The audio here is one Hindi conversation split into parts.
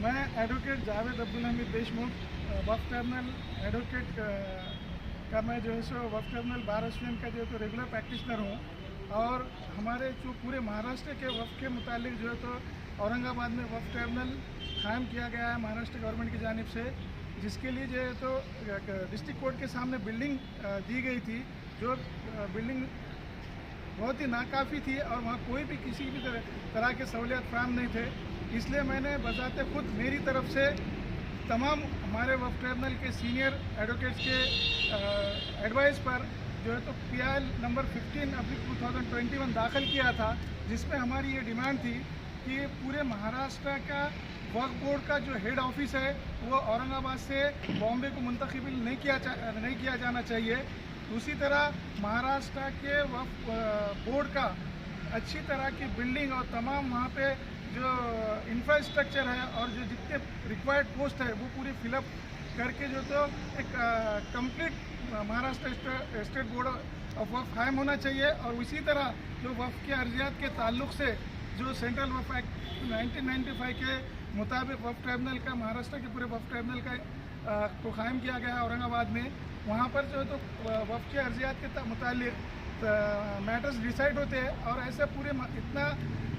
मैं एडवोकेट जावेद अब्दुल हमीद देशमुख वक्फ टर्मिनल एडवोकेट का मैं जो है सो वक्फ टर्मिनल बार एसोसिएशन का जो है तो रेगुलर प्रैक्टिशनर हूँ। और हमारे जो पूरे महाराष्ट्र के वक्फ के मुतालिक जो है तो औरंगाबाद में वक्फ टर्मिनल कायम किया गया है महाराष्ट्र गवर्नमेंट की जानिब से, जिसके लिए जो है तो डिस्ट्रिक्ट कोर्ट के सामने बिल्डिंग दी गई थी, जो बिल्डिंग बहुत ही नाकाफ़ी थी और वहाँ कोई भी किसी भी तरह के सहूलियत फराहम नहीं थे। इसलिए मैंने बजाते खुद मेरी तरफ से तमाम हमारे वक्फ ट्रिब्यूनल के सीनियर एडवोकेट्स के एडवाइस पर जो है तो PIL नंबर 15/2021 दाखिल किया था, जिसमें हमारी ये डिमांड थी कि पूरे महाराष्ट्र का वक्फ बोर्ड का जो हेड ऑफिस है वो औरंगाबाद से बॉम्बे को मुंतकिल नहीं किया जाना चाहिए। दूसरी तरह महाराष्ट्र के वक्फ बोर्ड का अच्छी तरह की बिल्डिंग और तमाम वहाँ पे जो इंफ्रास्ट्रक्चर है और जो जितने रिक्वायर्ड पोस्ट है वो पूरी फिलअप करके जो तो एक complete Maharashtra state board of Waqf कायम होना चाहिए। और इसी तरह जो वक्फ के अर्जियात के ताल्लुक से जो सेंट्रल वक्फ एक्ट 1995 के मुताबिक वक्फ ट्रिब्यूनल का महाराष्ट्र के पूरे वक्फ ट्रिब्यूनल का को कायम किया गया है औरंगाबाद में, वहाँ पर जो है तो वक्फ के अर्जियात के मुतालिक मैटर्स डिसाइड होते हैं। और ऐसे पूरे इतना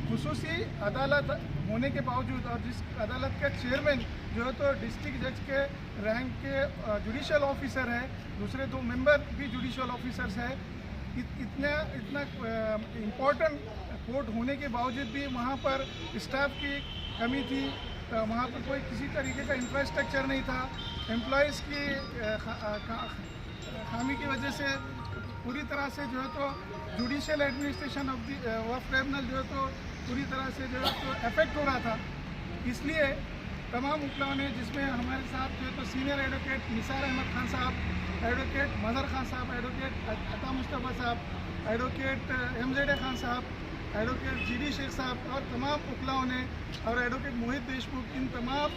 खुसूसी अदालत होने के बावजूद और जिस अदालत का चेयरमैन जो है तो डिस्ट्रिक्ट जज के रैंक के जुडिशल ऑफिसर है, दूसरे 2 मेंबर भी जुडिशल ऑफिसर्स है, इतना इम्पोर्टेंट कोर्ट होने के बावजूद भी वहाँ पर स्टाफ की कमी थी, वहाँ पर कोई किसी तरीके का इंफ्रास्ट्रक्चर नहीं था, एम्प्लॉयज़ की खामी की वजह से पूरी तरह से जो है तो judicial administration of the Waqf tribunal जो है तो पूरी तरह से जो है तो अफेक्ट हो रहा था। इसलिए तमाम वकीलों ने, जिसमें हमारे साथ जो है तो सीनियर एडवोकेट निसार अहमद खान साहब, एडवोकेट मजहर खान साहब, एडवोकेट अता मुस्तफ़ा साहब, एडवोकेट MZ खान साहब, एडवोकेट GD शेख साहब और तमाम वकीलों ने और एडवोकेट मोहित देशमुख, इन तमाम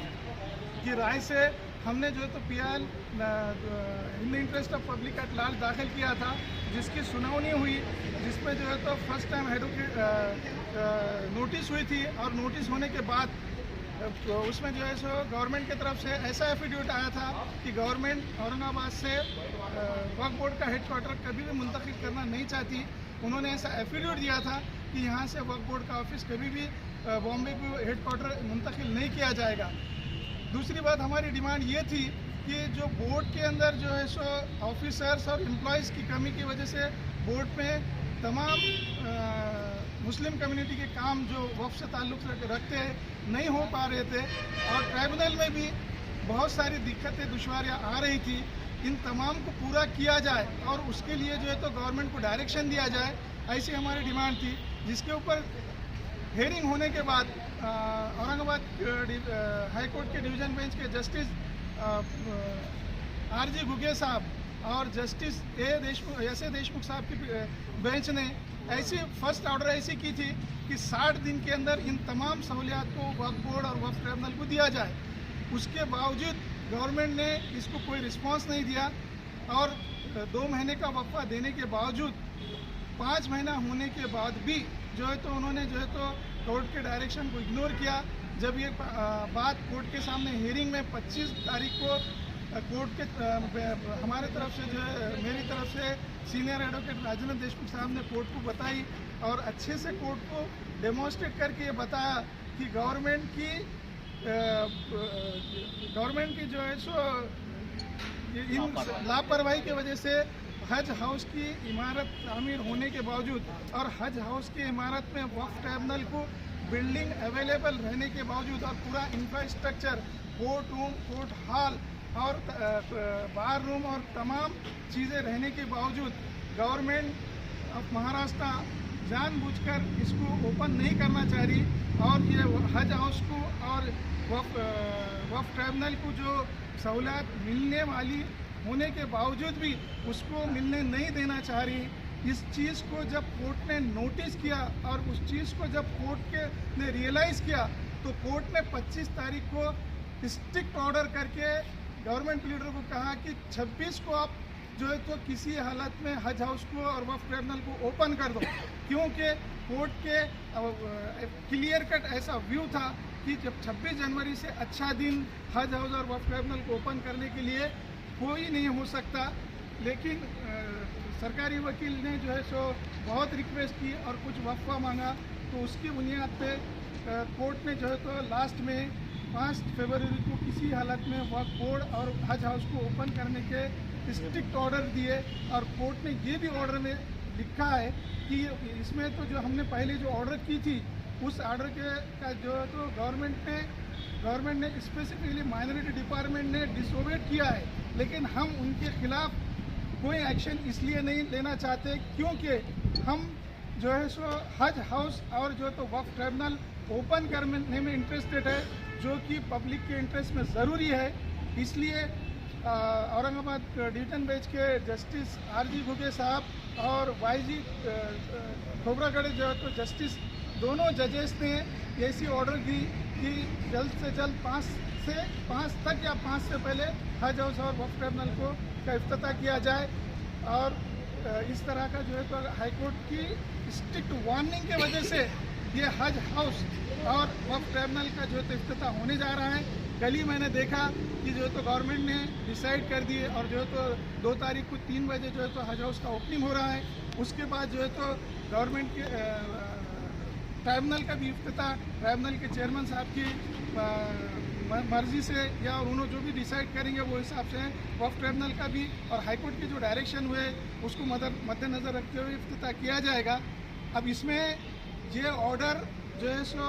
की राय से हमने जो है तो PIL in the interest of public at large दाखिल किया था, जिसकी सुनवाई हुई, जिसमें जो है तो फर्स्ट टाइम एडवोकेट नोटिस हुई थी। और नोटिस होने के बाद उसमें जो है सो गवर्नमेंट की तरफ से ऐसा एफिडेविट आया था कि गवर्नमेंट औरंगाबाद से वक्फ बोर्ड का हेडक्वार्टर कभी भी मुंतकिल करना नहीं चाहती। उन्होंने ऐसा एफिडेविट दिया था कि यहाँ से वक्फ बोर्ड का ऑफिस कभी भी बॉम्बे को हेडक्वार्टर मुंतकिल नहीं किया जाएगा। दूसरी बात हमारी डिमांड ये थी कि जो बोर्ड के अंदर जो है सो ऑफिसर्स और एम्प्लॉयज़ की कमी की वजह से बोर्ड में तमाम मुस्लिम कम्युनिटी के काम जो वक्फ से ताल्लुक़ रखते हैं नहीं हो पा रहे थे, और ट्राइब्यूनल में भी बहुत सारी दिक्कतें दुश्वारियाँ आ रही थी। इन तमाम को पूरा किया जाए और उसके लिए जो है तो गवर्नमेंट को डायरेक्शन दिया जाए, ऐसी हमारी डिमांड थी, जिसके ऊपर हेयरिंग होने के बाद औरंगाबाद हाई कोर्ट के डिवीज़न बेंच के जस्टिस RG घुगे साहब और जस्टिस एस ए देशमुख साहब की बेंच ने ऐसी फर्स्ट ऑर्डर ऐसी की थी कि 60 दिन के अंदर इन तमाम सहूलियात को वक्फ बोर्ड और वक्फ ट्रिब्यूनल को दिया जाए। उसके बावजूद गवर्नमेंट ने इसको कोई रिस्पांस नहीं दिया और 2 महीने का वक्फा देने के बावजूद 5 महीना होने के बाद भी जो है तो उन्होंने जो है तो कोर्ट के डायरेक्शन को इग्नोर किया। जब ये बात कोर्ट के सामने हियरिंग में 25 तारीख को कोर्ट के हमारे तरफ से जो है मेरी तरफ से सीनियर एडवोकेट राजेंद्र देशमुख साहब ने कोर्ट को बताई और अच्छे से कोर्ट को डेमोन्स्ट्रेट करके ये बताया कि गवर्नमेंट की जो है सो इन लापरवाही की वजह से हज हाउस की इमारत तामीर होने के बावजूद और हज हाउस की इमारत में वक्फ ट्रिब्यूनल को बिल्डिंग अवेलेबल रहने के बावजूद और पूरा infrastructure, court room, court hall और बार रूम और तमाम चीज़ें रहने के बावजूद गवर्नमेंट ऑफ महाराष्ट्र जानबूझकर इसको ओपन नहीं करना चाह रही और ये हज हाउस को और वक्फ ट्रिब्यूनल को जो सहूलियत मिलने वाली होने के बावजूद भी उसको मिलने नहीं देना चाह रही। इस चीज़ को जब कोर्ट ने नोटिस किया और उस चीज़ को जब कोर्ट ने रियलाइज़ किया तो कोर्ट ने 25 तारीख को स्ट्रिक्ट ऑर्डर करके गवर्नमेंट लीडर को कहा कि 26 को आप जो है तो किसी हालत में हज हाउस को और वक्फ ट्रिब्यूनल को ओपन कर दो, क्योंकि कोर्ट के क्लियर कट ऐसा व्यू था कि जब 26 जनवरी से अच्छा दिन हज हाउस और वक्फ ट्रिब्यूनल को ओपन करने के लिए कोई नहीं हो सकता, लेकिन सरकारी वकील ने जो है सो बहुत रिक्वेस्ट की और कुछ वक्फा मांगा, तो उसकी बुनियाद पे कोर्ट ने जो है तो लास्ट में 5 फरवरी को किसी हालत में वक्फ बोर्ड और हज हाउस को ओपन करने के स्ट्रिक्ट ऑर्डर दिए। और कोर्ट ने ये भी ऑर्डर में लिखा है कि इसमें तो जो हमने पहले जो ऑर्डर की थी उस ऑर्डर के का जो है तो गवर्नमेंट ने स्पेसिफिकली माइनॉरिटी डिपार्टमेंट ने डिसोबेट किया है, लेकिन हम उनके खिलाफ कोई एक्शन इसलिए नहीं लेना चाहते क्योंकि हम जो है सो हज हाउस और जो तो वक्फ ट्रिब्यूनल ओपन करने में इंटरेस्टेड है, जो कि पब्लिक के इंटरेस्ट में ज़रूरी है। इसलिए औरंगाबाद डिवीजन बेंच के जस्टिस आर.जी. घुगे साहब और वाई.जी. खोबरागढ़ जो है तो जस्टिस दोनों जजेस ने ऐसी ऑर्डर दी कि जल्द से जल्द 5 तक या 5 से पहले हज हाउस और वक्फ ट्रिब्यूनल का इफ्तिताह किया जाए। और इस तरह का जो है तो हाईकोर्ट की स्ट्रिक्ट वार्निंग की वजह से ये हज हाउस और वक्फ ट्रिब्यूनल का जो है तो इफ्तिताह होने जा रहा है। कल ही मैंने देखा कि जो है तो गवर्नमेंट ने डिसाइड कर दिए और जो है तो 2 तारीख को 3 बजे जो है तो हज हाउस का ओपनिंग हो रहा है। उसके बाद जो है तो गवर्नमेंट के ट्रिब्यूनल का भी इफ्तिताह ट्रिब्यूनल के चेयरमैन साहब की मर्जी से या उन्होंने जो भी डिसाइड करेंगे वो हिसाब से वक्फ ट्रिब्यूनल का भी और हाईकोर्ट के जो डायरेक्शन हुए उसको मद्देनज़र रखते हुए इफ्तिताह किया जाएगा। अब इसमें ये ऑर्डर जो है सो